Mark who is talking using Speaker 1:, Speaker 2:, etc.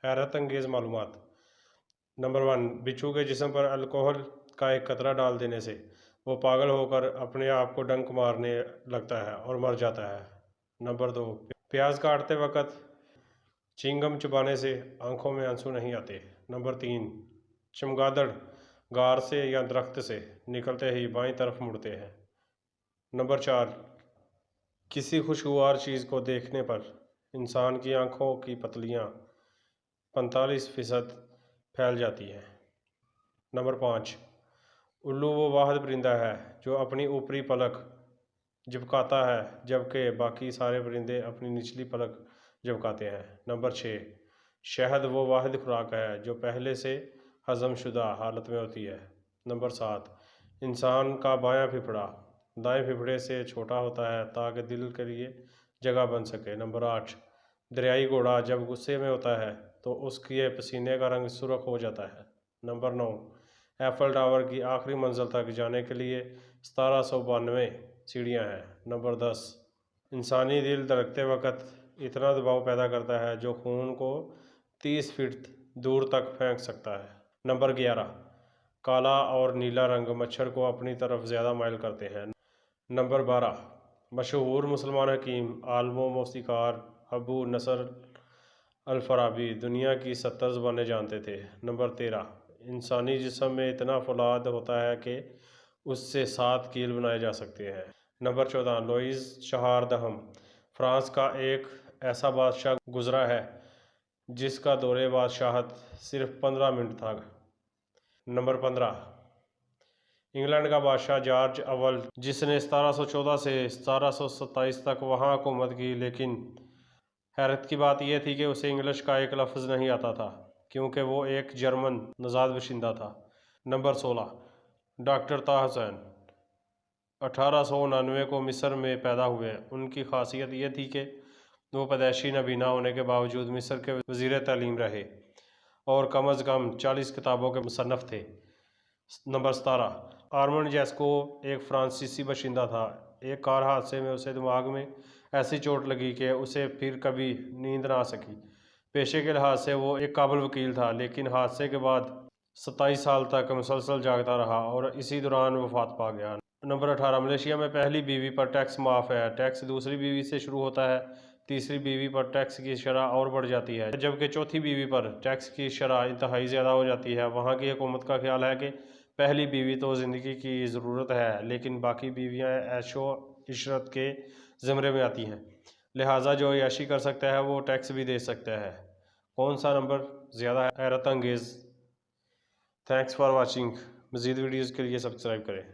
Speaker 1: हैरत अंगेज़ मालूमात। नंबर 1, बिच्छू के जिस्म पर अल्कोहल का एक कतरा डाल देने से वो पागल होकर अपने आप को डंक मारने लगता है और मर जाता है। नंबर 2, प्याज काटते वक्त चिंगम चबाने से आंखों में आंसू नहीं आते। नंबर 3, चमगादड़ गार से या दरख्त से निकलते ही बाईं तरफ मुड़ते हैं। नंबर 4, किसी खुशगवार चीज़ को देखने पर इंसान की आंखों की पतलियाँ 45% फैल जाती हैं। नंबर 5, उल्लू वो वाहिद परिंदा है जो अपनी ऊपरी पलक झपकाता है जबकि बाकी सारे परिंदे अपनी निचली पलक झपकाते हैं। नंबर 6, शहद वो वाहिद खुराक है जो पहले से हज़म शुदा हालत में होती है। नंबर 7, इंसान का बायां फेफड़ा दाएं फेफड़े से छोटा होता है ताकि दिल के लिए जगह बन सके। नंबर 8, दरियाई घोड़ा जब गुस्से में होता है तो उसके पसीने का रंग सुर्ख हो जाता है। नंबर 9, एफल टावर की आखिरी मंजिल तक जाने के लिए 1792 सीढ़ियाँ हैं। नंबर 10, इंसानी दिल धड़कते वक्त इतना दबाव पैदा करता है जो खून को 30 फीट दूर तक फेंक सकता है। नंबर 11, काला और नीला रंग मच्छर को अपनी तरफ ज़्यादा माइल करते हैं। नंबर 12, मशहूर मुसलमान हकीम आलम व मौसीकार अबू नसर अल-फराबी दुनिया की 70 ज़बानें जानते थे। नंबर 13, इंसानी जिस्म में इतना फौलाद होता है कि उससे 7 कील बनाए जा सकते हैं। नंबर 14, लुईस चार दहम फ्रांस का एक ऐसा बादशाह गुजरा है जिसका दौरे बादशाहत सिर्फ 15 मिनट था। नंबर 15, इंग्लैंड का बादशाह जॉर्ज अव्वल जिसने 1714 से 1727 तक वहाँ हुकूमत की, लेकिन हैरत की बात यह थी कि उसे इंग्लिश का एक लफ्ज़ नहीं आता था क्योंकि वो एक जर्मन नज़ाद बशिंदा था। नंबर 16, डॉक्टर ताह हुसैन 1899 को मिस्र में पैदा हुए। उनकी खासियत यह थी कि वो पैदाइशी नाबीना होने के बावजूद मिस्र के वज़ीर तालीम रहे और कम अज़ कम 40 किताबों के मुसन्नफ़ थे। नंबर 17, आर्मंड जेस्को एक फ्रांसीसी बशिंदा था। एक कार हादसे में उसे दिमाग में ऐसी चोट लगी कि उसे फिर कभी नींद ना आ सकी। पेशे के लिहाज से वो एक काबिल वकील था, लेकिन हादसे के बाद 27 साल तक मुसलसल जागता रहा और इसी दौरान वफात पा गया। नंबर 18, मलेशिया में पहली बीवी पर टैक्स माफ़ है। टैक्स दूसरी बीवी से शुरू होता है, तीसरी बीवी पर टैक्स की शरह और बढ़ जाती है, जबकि चौथी बीवी पर टैक्स की शरह इंतहाई ज़्यादा हो जाती है। वहाँ की हुकूमत का ख्याल है कि पहली बीवी तो ज़िंदगी की ज़रूरत है, लेकिन बाकी बीवियाँ ऐशो इशरत के ज़मरे में आती हैं, लिहाजा जो अय्याशी कर सकता है वो टैक्स भी दे सकता है। कौन सा नंबर ज़्यादा हैरत अंगेज़? Thanks for watching. मज़ीद वीडियोज़ के लिए सब्सक्राइब करें।